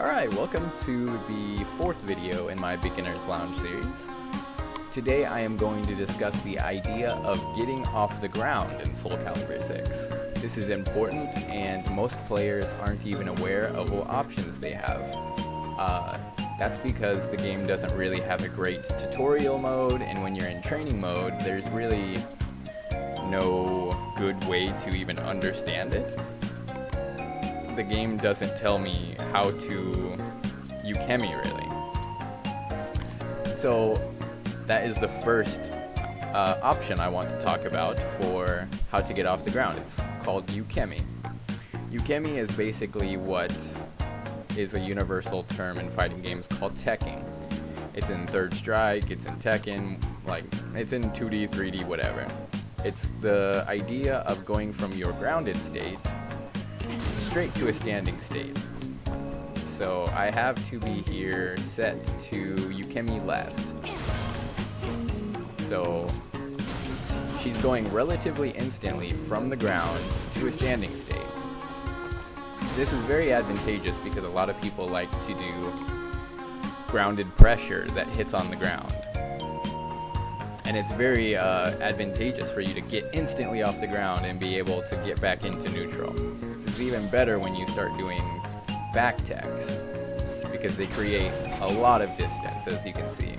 Alright, welcome to the fourth video in my Beginner's Lounge series. Today I am going to discuss the idea of getting off the ground in Soulcalibur 6. This is important and most players aren't even aware of what options they have. That's because the game doesn't really have a great tutorial mode, and when you're in training mode there's really no good way to even understand it. The game doesn't tell me how to Ukemi really. So that is the first option I want to talk about for how to get off the ground. It's called Ukemi. Ukemi is basically what is a universal term in fighting games called teching. It's in Third Strike, it's in Tekken, like it's in 2D, 3D, whatever. It's the idea of going from your grounded state straight to a standing state. So I have to be here set to Ukemi left. So she's going relatively instantly from the ground to a standing state. This is very advantageous because a lot of people like to do grounded pressure that hits on the ground. And it's very advantageous for you to get instantly off the ground and be able to get back into neutral. It's even better when you start doing back techs because they create a lot of distance, as you can see.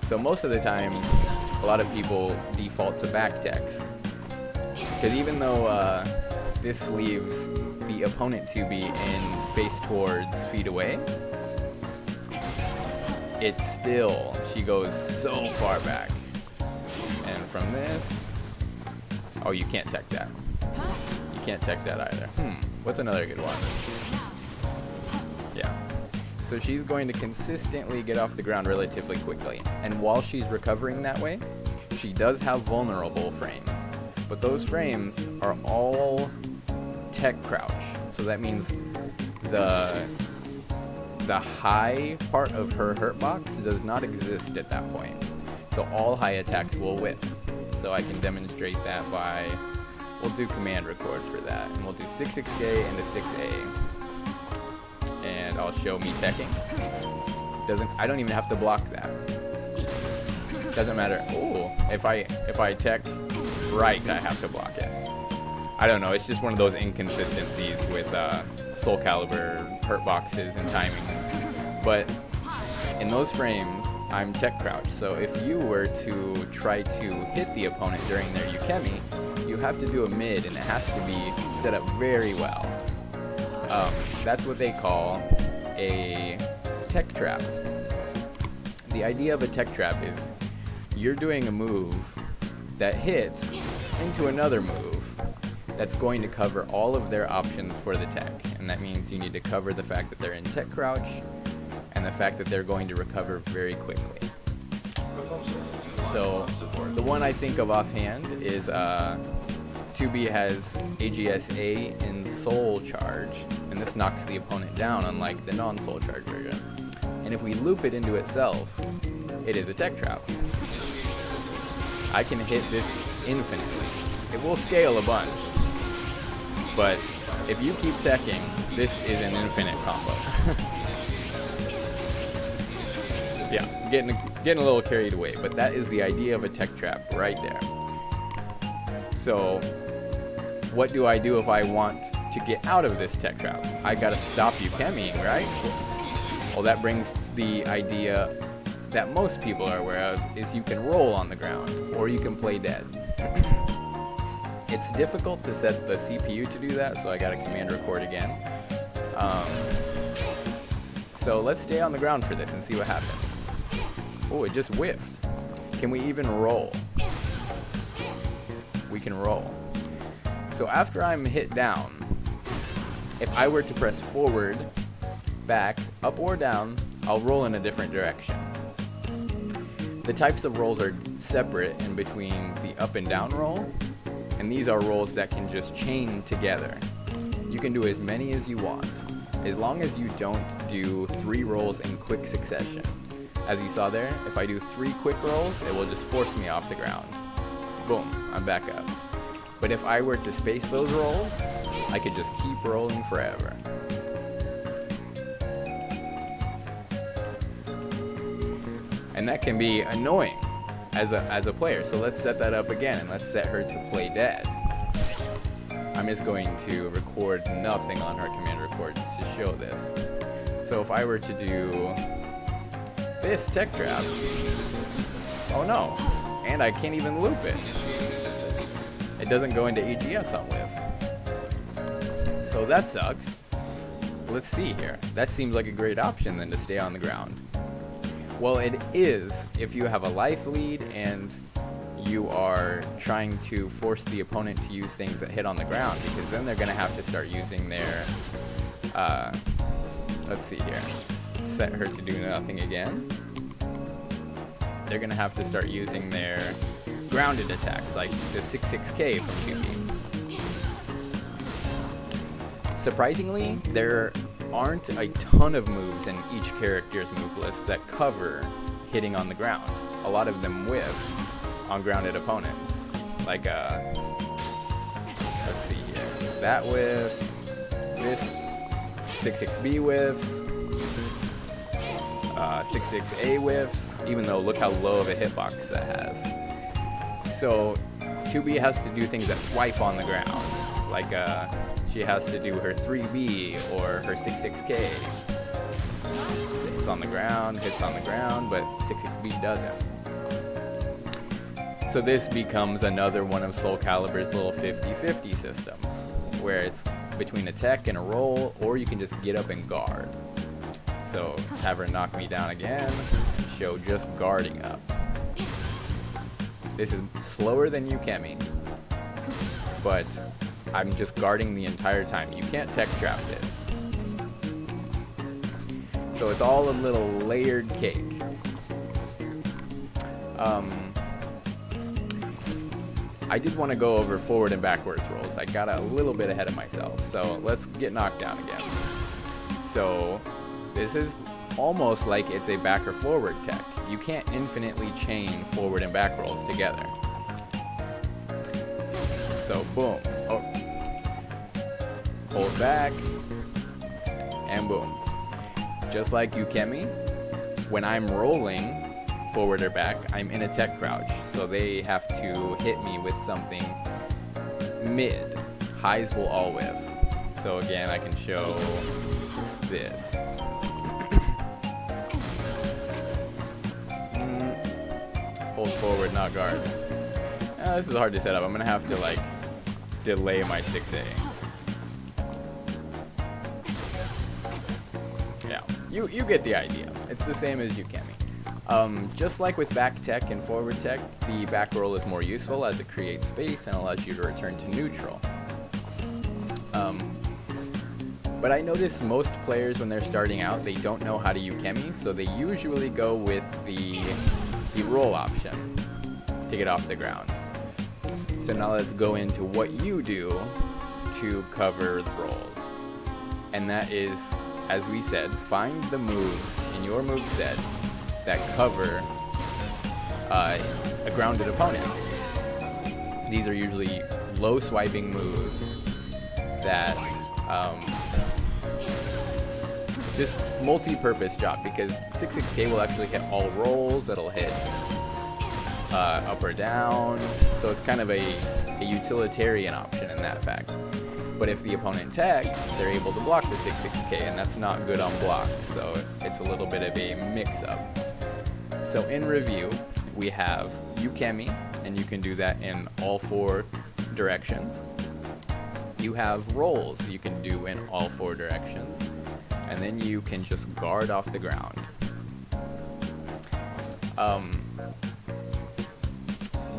So most of the time, a lot of people default to back techs because even though this leaves the opponent to be in face towards feet away, it's still, she goes so far back. And from this, oh, you can't tech that. You can't tech that either. What's another good one? Yeah. So she's going to consistently get off the ground relatively quickly. And while she's recovering that way, she does have vulnerable frames. But those frames are all tech crouch. So that means the high part of her hurt box does not exist at that point. So all high attacks will whiff. So I can demonstrate that by, we'll do command record for that. And we'll do 6xk and a 6a. And I'll show me teching. I don't even have to block that. Doesn't matter. Oh, if I tech right, I have to block it. I don't know, it's just one of those inconsistencies with Soulcalibur hurt boxes and timings. But in those frames, I'm tech crouch. So if you were to try to hit the opponent during their Ukemi, you have to do a mid, and it has to be set up very well. That's what they call a tech trap. The idea of a tech trap is you're doing a move that hits into another move that's going to cover all of their options for the tech. And that means you need to cover the fact that they're in tech crouch and the fact that they're going to recover very quickly. So the one I think of offhand is 2B has AGS-A in Soul Charge, and this knocks the opponent down unlike the non-Soul Charge version. And if we loop it into itself, it is a tech trap. I can hit this infinitely. It will scale a bunch, but if you keep teching, this is an infinite combo. Yeah, getting a little carried away, but that is the idea of a tech trap right there. So what do I do if I want to get out of this tech trap? I gotta stop Ukemiing, right? Well, that brings the idea that most people are aware of, is you can roll on the ground, or you can play dead. It's difficult to set the CPU to do that, so I gotta command record again. So let's stay on the ground for this and see what happens. Oh, it just whiffed. Can we even roll? We can roll. So after I'm hit down, if I were to press forward, back, up or down, I'll roll in a different direction. The types of rolls are separate in between the up and down roll, and these are rolls that can just chain together. You can do as many as you want, as long as you don't do 3 rolls in quick succession. As you saw there, if I do 3 quick rolls, it will just force me off the ground. Boom, I'm back up. But if I were to space those rolls, I could just keep rolling forever. And that can be annoying as a player. So let's set that up again, and let's set her to play dead. I'm just going to record nothing on her command record to show this. So if I were to do this tech trap, oh no, and I can't even loop it. It doesn't go into EGS on Live. So that sucks. Let's see here. That seems like a great option then to stay on the ground. Well, it is if you have a life lead and you are trying to force the opponent to use things that hit on the ground, because then they're going to have to start using their, let's see here, set her to do nothing again. They're going to have to start using their grounded attacks, like the 6-6K from 2B. Surprisingly, there aren't a ton of moves in each character's move list that cover hitting on the ground. A lot of them whiff on grounded opponents. Like, let's see here. That whiffs. This 6-6B whiffs. 6-6A whiffs, even though look how low of a hitbox that has. So 2B has to do things that swipe on the ground. Like, she has to do her 3B or her 6-6K. Hits on the ground, but 6-6B doesn't. So this becomes another one of Soulcalibur's little 50-50 systems, where it's between a tech and a roll, or you can just get up and guard. So have her knock me down again, show just guarding up. This is slower than Yukemi, but I'm just guarding the entire time. You can't tech trap this. So it's all a little layered cake. I did want to go over forward and backwards rolls. I got a little bit ahead of myself. So let's get knocked down again. So this is almost like it's a back or forward tech. You can't infinitely chain forward and back rolls together. So boom. Oh. Hold back. And boom. Just like Yukemi, when I'm rolling forward or back, I'm in a tech crouch. So they have to hit me with something mid. Highs will all whiff. So again, I can show this. Hold forward, not guard. This is hard to set up. I'm gonna have to like delay my 6A. Yeah, you get the idea. It's the same as Yukemi. Just like with back tech and forward tech, the back roll is more useful as it creates space and allows you to return to neutral. But I notice most players when they're starting out, they don't know how to Yukemi, so they usually go with the roll option to get off the ground. So now let's go into what you do to cover the rolls. And that is, as we said, find the moves in your moveset that cover a grounded opponent. These are usually low swiping moves that just multi-purpose job, because 6-6K will actually hit all rolls. It'll hit up or down, so it's kind of a utilitarian option in that fact. But if the opponent techs, they're able to block the 6-6K, and that's not good on block, so it's a little bit of a mix-up. So in review, we have Yukemi, and you can do that in all 4 directions. You have rolls you can do in all 4 directions, and then you can just guard off the ground.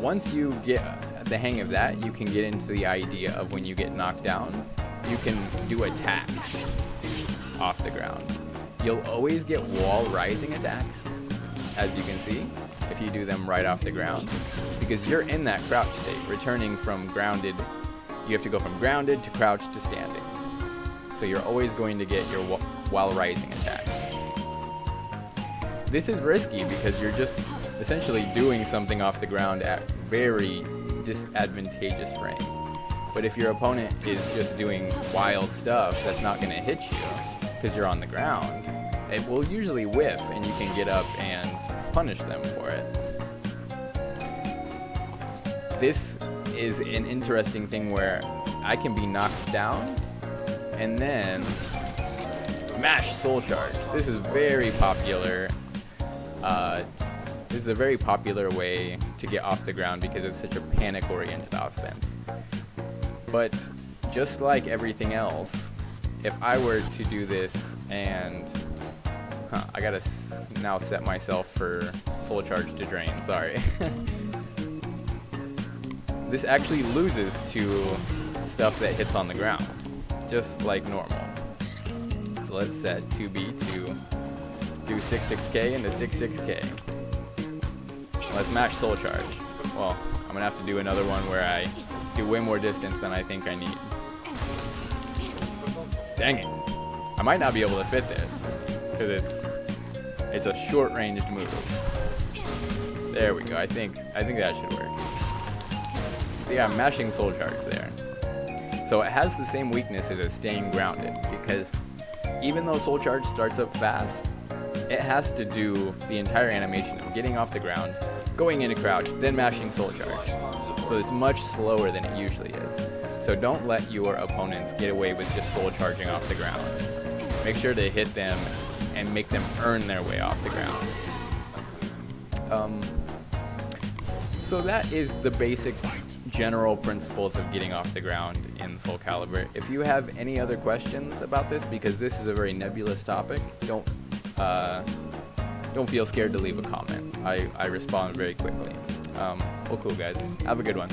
Once you get the hang of that, you can get into the idea of when you get knocked down, you can do attacks off the ground. You'll always get wall rising attacks, as you can see, if you do them right off the ground, because you're in that crouch state. Returning from grounded, you have to go from grounded to crouch to standing. So you're always going to get your while rising attacks. This is risky because you're just essentially doing something off the ground at very disadvantageous frames. But if your opponent is just doing wild stuff that's not going to hit you because you're on the ground, it will usually whiff and you can get up and punish them for it. This is an interesting thing where I can be knocked down and then mash Soul Charge. This is very popular. This is a very popular way to get off the ground because it's such a panic-oriented offense. But just like everything else, if I were to do this and... I gotta now set myself for Soul Charge to drain, sorry. This actually loses to stuff that hits on the ground, just like normal. So let's set 2B to do 6-6K into 6-6K. Let's mash Soul Charge. Well, I'm gonna have to do another one where I do way more distance than I think I need. Dang it. I might not be able to fit this, because it's a short-ranged move. There we go. I think that should work. So yeah, I'm mashing Soul Charge there. So it has the same weaknesses as staying grounded, because even though Soul Charge starts up fast, it has to do the entire animation of getting off the ground, going into crouch, then mashing Soul Charge. So it's much slower than it usually is. So don't let your opponents get away with just Soul Charging off the ground. Make sure to hit them and make them earn their way off the ground. So that is the basic general principles of getting off the ground in Soulcalibur. If you have any other questions about this, because this is a very nebulous topic, don't feel scared to leave a comment. I respond very quickly. Well, cool guys. Have a good one.